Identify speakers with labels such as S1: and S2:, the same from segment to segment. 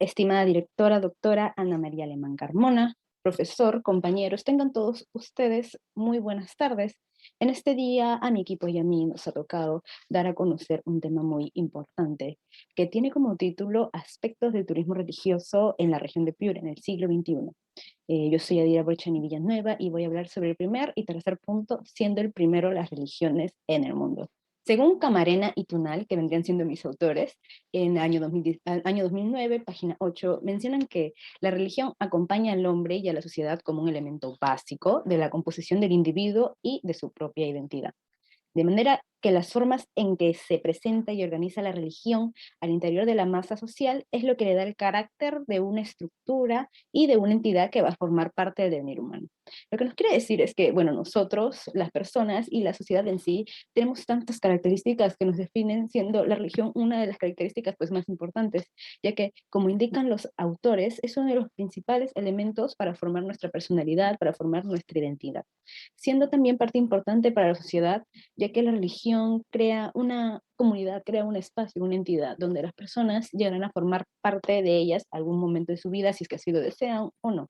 S1: Estimada directora, doctora Ana María Alemán Carmona, profesor, compañeros, tengan todos ustedes muy buenas tardes. En este día a mi equipo y a mí nos ha tocado dar a conocer un tema muy importante que tiene como título Aspectos del turismo religioso en la región de Piura en el siglo XXI. Yo soy Adira Borchani Villanueva y voy a hablar sobre el primer y tercer punto, siendo el primero las religiones en el mundo. Según Camarena y Tunal, que vendrían siendo mis autores, en el año 2010, año 2009, página 8, mencionan que la religión acompaña al hombre y a la sociedad como un elemento básico de la composición del individuo y de su propia identidad. De manera que las formas en que se presenta y organiza la religión al interior de la masa social es lo que le da el carácter de una estructura y de una entidad que va a formar parte del devenir humano. Lo que nos quiere decir es que, bueno, nosotros, las personas y la sociedad en sí, tenemos tantas características que nos definen, siendo la religión una de las características pues, más importantes, ya que, como indican los autores, es uno de los principales elementos para formar nuestra personalidad, para formar nuestra identidad, siendo también parte importante para la sociedad, ya que la religión crea una comunidad, crea un espacio, una entidad, donde las personas llegan a formar parte de ellas algún momento de su vida, si es que así lo desean o no.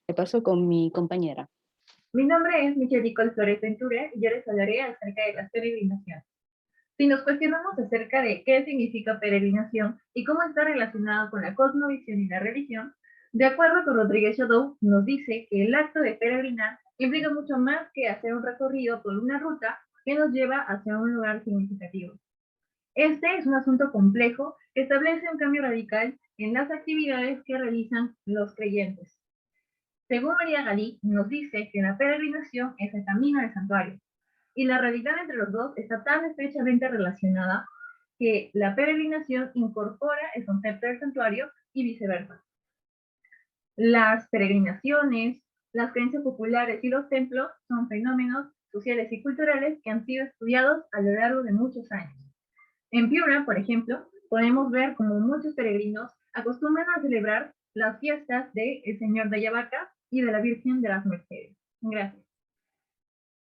S1: Me paso con mi compañera.
S2: Mi nombre es Michelle Nicole Flores Ventura y yo les hablaré acerca de las peregrinaciones. Si nos cuestionamos acerca de qué significa peregrinación y cómo está relacionado con la cosmovisión y la religión, de acuerdo con Rodríguez Shadow, nos dice que el acto de peregrinar implica mucho más que hacer un recorrido por una ruta que nos lleva hacia un lugar significativo. Este es un asunto complejo que establece un cambio radical en las actividades que realizan los creyentes. Según María Galí, nos dice que la peregrinación es el camino del santuario, y la realidad entre los dos está tan estrechamente relacionada que la peregrinación incorpora el concepto del santuario y viceversa. Las peregrinaciones, las creencias populares y los templos son fenómenos sociales y culturales que han sido estudiados a lo largo de muchos años. En Piura, por ejemplo, podemos ver como muchos peregrinos acostumbran a celebrar las fiestas del Señor de Ayabaca y de la Virgen de las Mercedes. Gracias.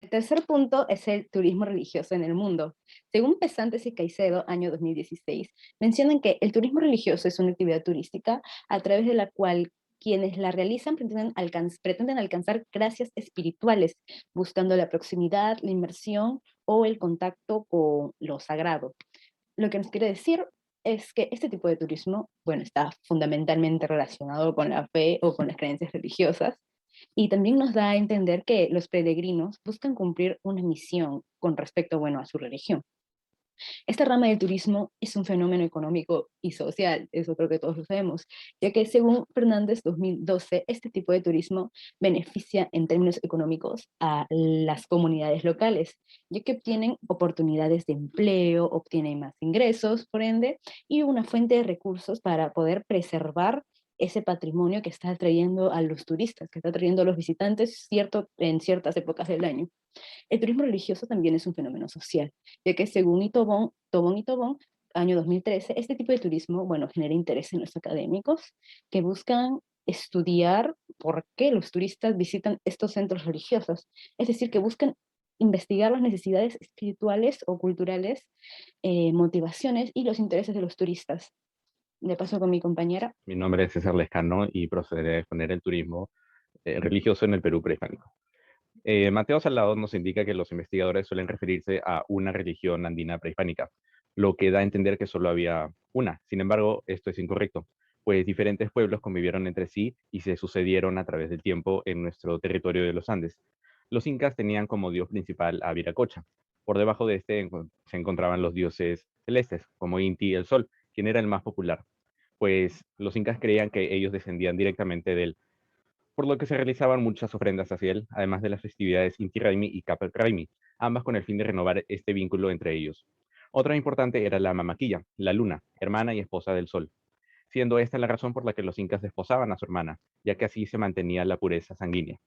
S1: El tercer punto es el turismo religioso en el mundo. Según Pesantes y Caicedo, año 2016, mencionan que el turismo religioso es una actividad turística a través de la cual quienes la realizan pretenden alcanzar gracias espirituales, buscando la proximidad, la inmersión o el contacto con lo sagrado. Lo que nos quiere decir es que este tipo de turismo, bueno, está fundamentalmente relacionado con la fe o con las creencias religiosas, y también nos da a entender que los peregrinos buscan cumplir una misión con respecto, bueno, a su religión. Esta rama del turismo es un fenómeno económico y social, eso creo que todos lo sabemos, ya que según Fernández 2012, este tipo de turismo beneficia en términos económicos a las comunidades locales, ya que obtienen oportunidades de empleo, obtienen más ingresos, por ende, y una fuente de recursos para poder preservar ese patrimonio que está atrayendo a los turistas, que está atrayendo a los visitantes en ciertas épocas del año. El turismo religioso también es un fenómeno social, ya que según Tobón y Tobón, año 2013, este tipo de turismo, bueno, genera interés en los académicos que buscan estudiar por qué los turistas visitan estos centros religiosos. Es decir, que buscan investigar las necesidades espirituales o culturales, motivaciones y los intereses de los turistas. De paso con mi compañera.
S3: Mi nombre es César Lescano y procederé a exponer el turismo religioso en el Perú prehispánico. Mateo Salado nos indica que los investigadores suelen referirse a una religión andina prehispánica, lo que da a entender que solo había una. Sin embargo, esto es incorrecto, pues diferentes pueblos convivieron entre sí y se sucedieron a través del tiempo en nuestro territorio de los Andes. Los incas tenían como dios principal a Viracocha. Por debajo de este se encontraban los dioses celestes, como Inti el Sol, quien era el más popular, pues los incas creían que ellos descendían directamente de él, por lo que se realizaban muchas ofrendas hacia él, además de las festividades Inti Raymi y Cape Raymi, ambas con el fin de renovar este vínculo entre ellos. Otra importante era la mamaquilla, la luna, hermana y esposa del sol, siendo esta la razón por la que los incas desposaban a su hermana, ya que así se mantenía la pureza sanguínea.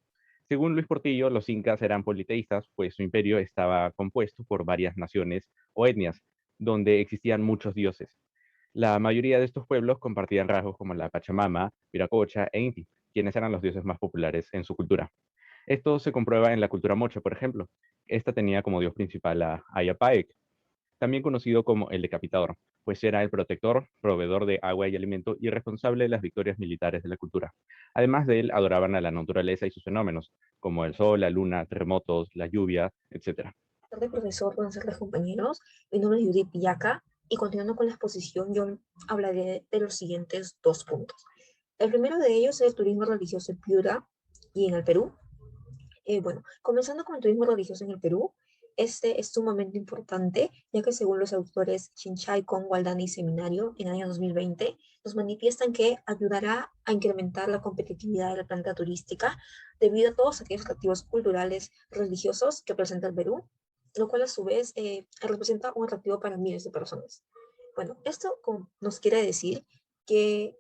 S3: Según Luis Portillo, los incas eran politeístas, pues su imperio estaba compuesto por varias naciones o etnias, donde existían muchos dioses. La mayoría de estos pueblos compartían rasgos como la Pachamama, Viracocha e Inti, quienes eran los dioses más populares en su cultura. Esto se comprueba en la cultura mocha, por ejemplo. Esta tenía como dios principal a Ayapaec, también conocido como el decapitador, pues era el protector, proveedor de agua y alimento y responsable de las victorias militares de la cultura. Además de él, adoraban a la naturaleza y sus fenómenos, como el sol, la luna, terremotos, la lluvia, etc.
S4: Tarde, profesor, buenas tardes, compañeros. Mi nombre es Judith Pillaca y continuando con la exposición, yo hablaré de los siguientes dos puntos. El primero de ellos es el turismo religioso en Piura y en el Perú. Bueno, comenzando con el turismo religioso en el Perú, este es sumamente importante, ya que según los autores Chinchay, Con, Gualdani y Seminario, en el año 2020, nos manifiestan que ayudará a incrementar la competitividad de la planta turística debido a todos aquellos atractivos culturales religiosos que presenta el Perú, lo cual a su vez representa un atractivo para miles de personas. Bueno, esto nos quiere decir que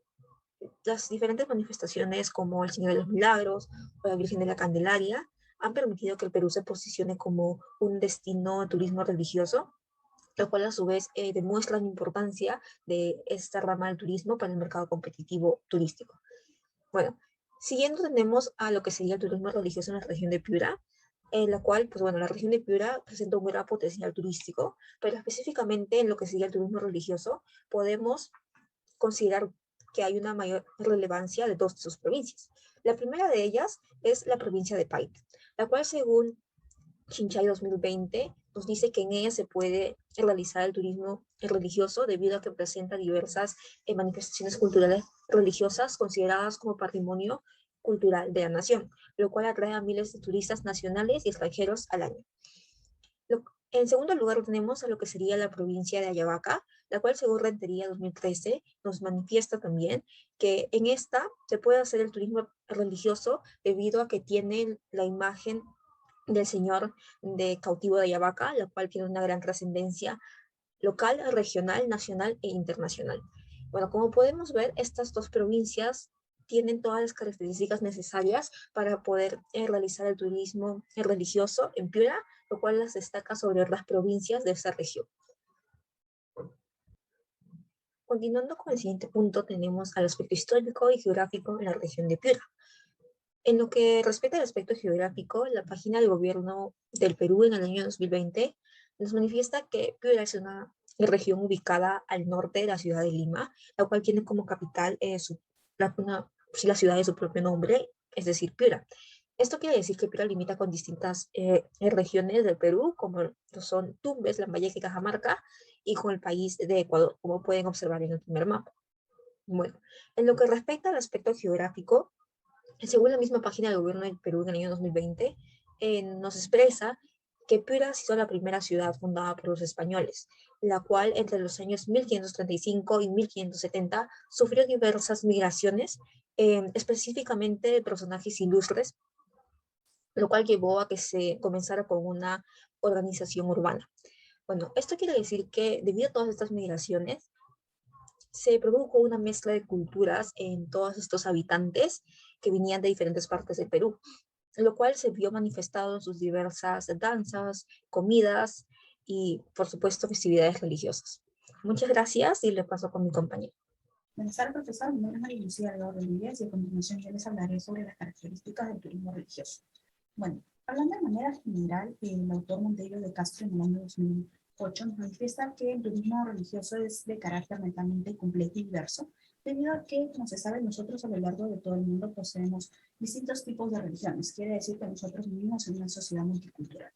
S4: las diferentes manifestaciones como el Señor de los Milagros o la Virgen de la Candelaria han permitido que el Perú se posicione como un destino de turismo religioso, lo cual a su vez demuestra la importancia de esta rama del turismo para el mercado competitivo turístico. Bueno, siguiendo tenemos a lo que sería el turismo religioso en la región de Piura, en la cual, pues bueno, la región de Piura presenta un gran potencial turístico, pero específicamente en lo que sería el turismo religioso, podemos considerar que hay una mayor relevancia de dos de sus provincias. La primera de ellas es la provincia de Paita, la cual según Chinchay 2020 nos dice que en ella se puede realizar el turismo religioso debido a que presenta diversas manifestaciones culturales religiosas consideradas como patrimonio cultural de la nación, lo cual atrae a miles de turistas nacionales y extranjeros al año. En segundo lugar tenemos a lo que sería la provincia de Ayabaca, la cual según Rentería 2013 nos manifiesta también que en esta se puede hacer el turismo religioso debido a que tiene la imagen del señor de cautivo de Ayabaca, la cual tiene una gran trascendencia local, regional, nacional e internacional. Bueno, como podemos ver, estas dos provincias tienen todas las características necesarias para poder realizar el turismo religioso en Piura, lo cual las destaca sobre otras provincias de esa región. Continuando con el siguiente punto, tenemos al aspecto histórico y geográfico en la región de Piura. En lo que respecta al aspecto geográfico, la página del gobierno del Perú en el año 2020 nos manifiesta que Piura es una región ubicada al norte de la ciudad de Lima, la cual tiene como capital la ciudad de su propio nombre, es decir, Piura. Esto quiere decir que Piura limita con distintas regiones del Perú, como son Tumbes, Lambayeque y Cajamarca, y con el país de Ecuador, como pueden observar en el primer mapa. Bueno, en lo que respecta al aspecto geográfico, según la misma página del gobierno del Perú en el año 2020, nos expresa que Piura ha sido la primera ciudad fundada por los españoles, la cual entre los años 1535 y 1570 sufrió diversas migraciones, específicamente de personajes ilustres, lo cual llevó a que se comenzara con una organización urbana. Bueno, esto quiere decir que debido a todas estas migraciones, se produjo una mezcla de culturas en todos estos habitantes que venían de diferentes partes del Perú, lo cual se vio manifestado en sus diversas danzas, comidas y, por supuesto, festividades religiosas. Muchas gracias y le paso con mi compañero.
S5: Buenas tardes, profesor. Mi nombre es María Lucía Alvaro Rodríguez y a continuación yo les hablaré sobre las características del turismo religioso. Bueno, hablando de manera general, el autor Monteiro de Castro en el año 2008 nos manifiesta que el turismo religioso es de carácter netamente completo y diverso, debido a que, como se sabe, nosotros a lo largo de todo el mundo poseemos distintos tipos de religiones. Quiere decir que nosotros vivimos en una sociedad multicultural.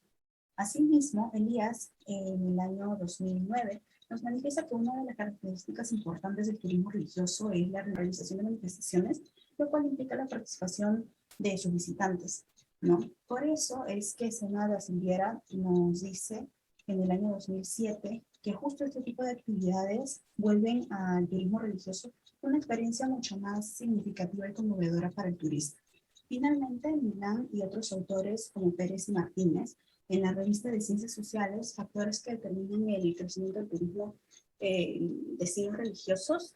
S5: Asimismo, Elías, en el año 2009, nos manifiesta que una de las características importantes del turismo religioso es la realización de manifestaciones, lo cual implica la participación de sus visitantes, ¿no? Por eso es que Senada Ascendiera nos dice en el año 2007 que justo este tipo de actividades vuelven al turismo religioso una experiencia mucho más significativa y conmovedora para el turista. Finalmente, Milán y otros autores como Pérez y Martínez, en la revista de Ciencias Sociales, Factores que determinan el crecimiento del turismo destinos religiosos,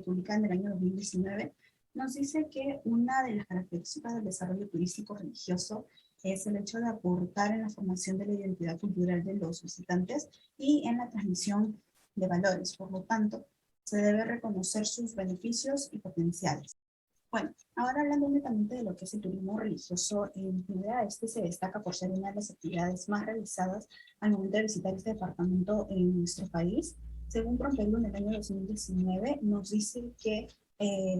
S5: publicada en el año 2019, nos dice que una de las características del desarrollo turístico religioso es el hecho de aportar en la formación de la identidad cultural de los visitantes y en la transmisión de valores. Por lo tanto, se debe reconocer sus beneficios y potenciales. Bueno, ahora hablando únicamente de lo que es el turismo religioso, en general este se destaca por ser una de las actividades más realizadas al momento de visitar este departamento en nuestro país, Según Prompelo, en el año 2019, nos dice que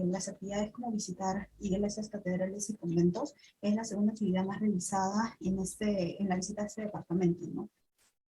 S5: las actividades como visitar iglesias, catedrales y conventos es la segunda actividad más realizada en la visita a este departamento, ¿no?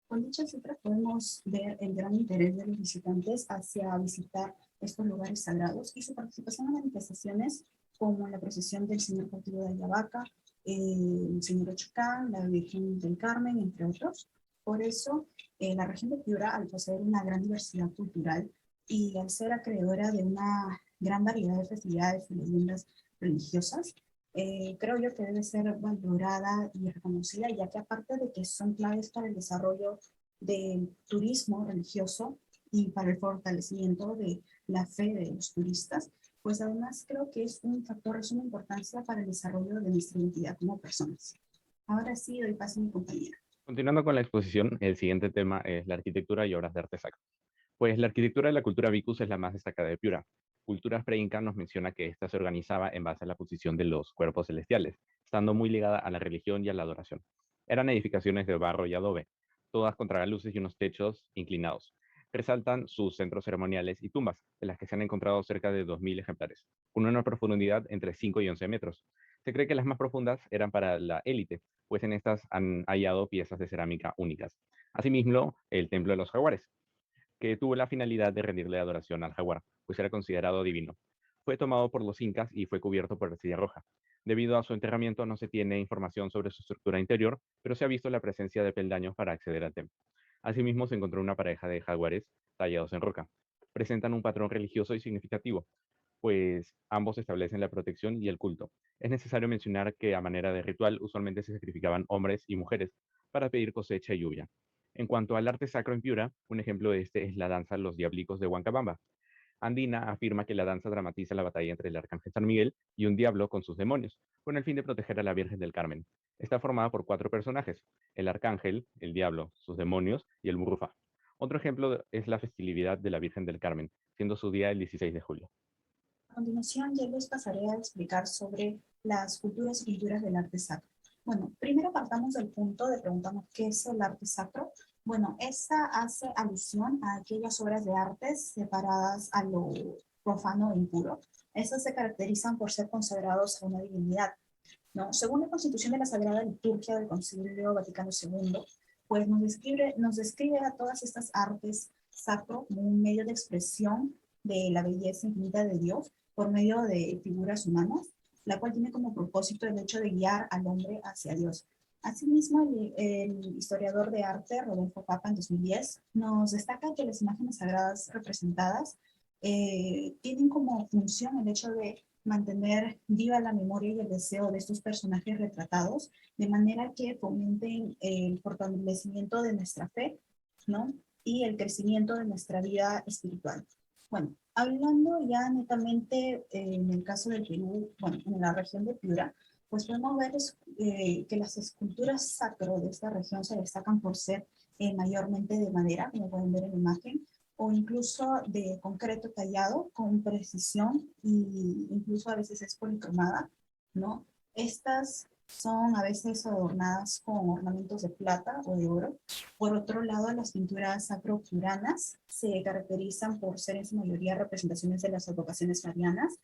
S5: Con dichas cifras podemos ver el gran interés de los visitantes hacia visitar estos lugares sagrados y su participación en manifestaciones como la procesión del Señor Cautivo de Ayabaca, el Señor Ochocán, la Virgen del Carmen, entre otros. Por eso, la región de Piura, al poseer una gran diversidad cultural y al ser acreedora de una gran variedad de festividades y leyendas religiosas, creo yo que debe ser valorada y reconocida, ya que aparte de que son claves para el desarrollo del turismo religioso y para el fortalecimiento de la fe de los turistas, pues además creo que es un factor de suma importancia para el desarrollo de nuestra identidad como personas. Ahora sí, doy paso a mi compañera.
S3: Continuando con la exposición, el siguiente tema es la arquitectura y obras de arte sacro. Pues la arquitectura de la cultura vicus es la más destacada de Piura. Culturas pre-inca nos menciona que ésta se organizaba en base a la posición de los cuerpos celestiales, estando muy ligada a la religión y a la adoración. Eran edificaciones de barro y adobe, todas con tragaluces y unos techos inclinados. Resaltan sus centros ceremoniales y tumbas, de las que se han encontrado cerca de 2.000 ejemplares, con una profundidad entre 5 y 11 metros. Se cree que las más profundas eran para la élite, pues en estas han hallado piezas de cerámica únicas. Asimismo, el Templo de los Jaguares, que tuvo la finalidad de rendirle adoración al jaguar, pues era considerado divino. Fue tomado por los incas y fue cubierto por arcilla roja. Debido a su enterramiento no se tiene información sobre su estructura interior, pero se ha visto la presencia de peldaños para acceder al templo. Asimismo se encontró una pareja de jaguares tallados en roca. Presentan un patrón religioso y significativo, pues ambos establecen la protección y el culto. Es necesario mencionar que a manera de ritual usualmente se sacrificaban hombres y mujeres para pedir cosecha y lluvia. En cuanto al arte sacro en Piura, un ejemplo de este es la danza Los Diablicos de Huancabamba. Andina afirma que la danza dramatiza la batalla entre el arcángel San Miguel y un diablo con sus demonios, con el fin de proteger a la Virgen del Carmen. Está formada por 4 personajes: el arcángel, el diablo, sus demonios y el murufa. Otro ejemplo es la festividad de la Virgen del Carmen, siendo su día el 16 de julio.
S5: A continuación, ya les pasaré a explicar sobre las culturas y pinturas del arte sacro. Bueno, primero partamos del punto de preguntarnos qué es el arte sacro. Bueno, esta hace alusión a aquellas obras de arte separadas a lo profano e impuro. Estas se caracterizan por ser consagrados a una divinidad, ¿no? Según la Constitución de la Sagrada Liturgia del Concilio Vaticano II, pues nos describe a todas estas artes sacro como un medio de expresión de la belleza infinita de Dios por medio de figuras humanas, la cual tiene como propósito el hecho de guiar al hombre hacia Dios. Asimismo, el historiador de arte Rodolfo Papa en 2010 nos destaca que las imágenes sagradas representadas tienen como función el hecho de mantener viva la memoria y el deseo de estos personajes retratados, de manera que fomenten el fortalecimiento de nuestra fe, ¿no? Y el crecimiento de nuestra vida espiritual. Bueno, hablando ya netamente en el caso del Perú, bueno, en la región de Piura, pues podemos ver que las esculturas sacro de esta región se destacan por ser mayormente de madera, como pueden ver en la imagen, o incluso de concreto tallado con precisión y incluso a veces es policromada, ¿no? Estas son a veces adornadas con ornamentos de plata o de oro. Por otro lado, las pinturas sacro-piuranas se caracterizan por ser en su mayoría representaciones de las advocaciones marianas.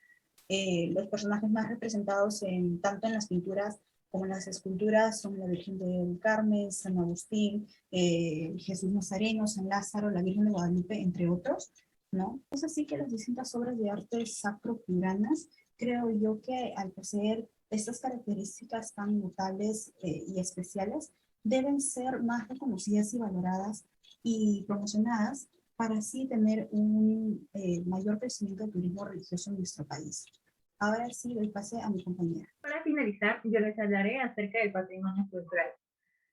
S5: Los personajes más representados tanto en las pinturas como en las esculturas son la Virgen del Carmen, San Agustín, Jesús Nazareno, San Lázaro, la Virgen de Guadalupe, entre otros, ¿no? Es así que las distintas obras de arte sacro-piuranas, creo yo que al poseer estas características tan notables y especiales, deben ser más reconocidas y valoradas y promocionadas para así tener un mayor crecimiento del turismo religioso en nuestro país. Ahora sí, doy pase a mi compañera.
S2: Para finalizar, yo les hablaré acerca del patrimonio cultural.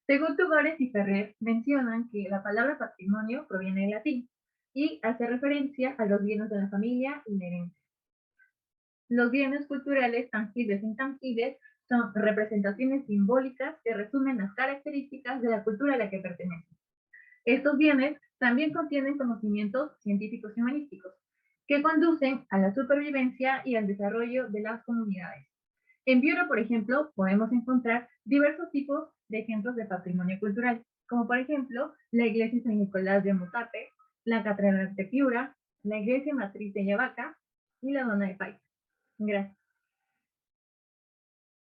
S2: Según Tugores y Ferrer, mencionan que la palabra patrimonio proviene del latín y hace referencia a los bienes de la familia y la herencia. Los bienes culturales, tangibles e intangibles, son representaciones simbólicas que resumen las características de la cultura a la que pertenecen. Estos bienes también contienen conocimientos científicos y humanísticos, que conducen a la supervivencia y al desarrollo de las comunidades. En Piura, por ejemplo, podemos encontrar diversos tipos de ejemplos de patrimonio cultural, como por ejemplo la iglesia San Nicolás de Motape, la Catedral de Piura, la Iglesia Matriz de Yavaca y la Dona de Paita. Gracias.